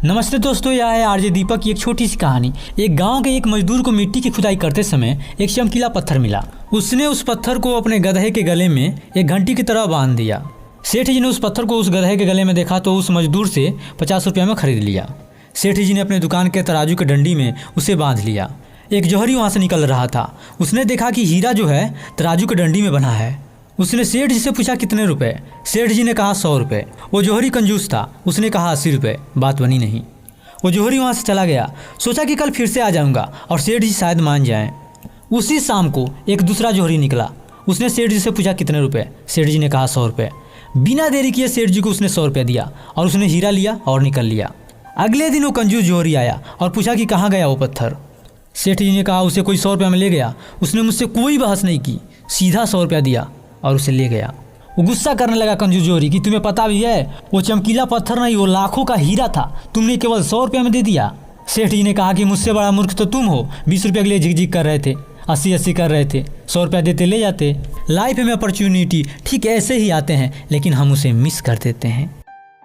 नमस्ते दोस्तों, यह है आरजे दीपक की एक छोटी सी कहानी। एक गांव के एक मजदूर को मिट्टी की खुदाई करते समय एक चमकीला पत्थर मिला। उसने उस पत्थर को अपने गधे के गले में एक घंटी की तरह बांध दिया। सेठ जी ने उस पत्थर को उस गधे के गले में देखा तो उस मजदूर से 50 रुपये में खरीद लिया। सेठ जी ने अपने दुकान के तराजू के डंडी में उसे बांध लिया। एक जौहरी वहाँ से निकल रहा था। उसने देखा कि हीरा जो है तराजू के डंडी में बना है। उसने सेठ जी से पूछा कितने रुपए। सेठ जी ने कहा 100 रुपये। वो जौहरी कंजूस था, उसने कहा 80 रुपये। बात बनी नहीं। वो जौहरी वहाँ से चला गया। सोचा कि कल फिर से आ जाऊँगा और सेठ जी शायद मान जाएं। उसी शाम को एक दूसरा जौहरी निकला। उसने सेठ जी से पूछा कितने रुपए। सेठ जी ने कहा 100 रुपये। बिना देरी किए सेठ जी को उसने 100 रुपये दिया और उसने हीरा लिया और निकल लिया। अगले दिन वो कंजूस जौहरी आया और पूछा कि कहाँ गया वो पत्थर। सेठ जी ने कहा उसे कोई 100 रुपये में ले गया। उसने मुझसे कोई बहस नहीं की, सीधा 100 रुपया दिया और उसे ले गया। वो गुस्सा करने लगा कंजूस जौहरी कि तुम्हें पता भी है वो चमकीला पत्थर नहीं, वो लाखों का हीरा था, तुमने केवल 100 रुपये में दे दिया। सेठ जी ने कहा कि मुझसे बड़ा मूर्ख तो तुम हो। 20 रुपये के लिए झिकझिक कर रहे थे, 80-80 कर रहे थे, 100 रुपया देते ले जाते। लाइफ में अपॉर्चुनिटी ठीक ऐसे ही आते हैं, लेकिन हम उसे मिस कर देते हैं।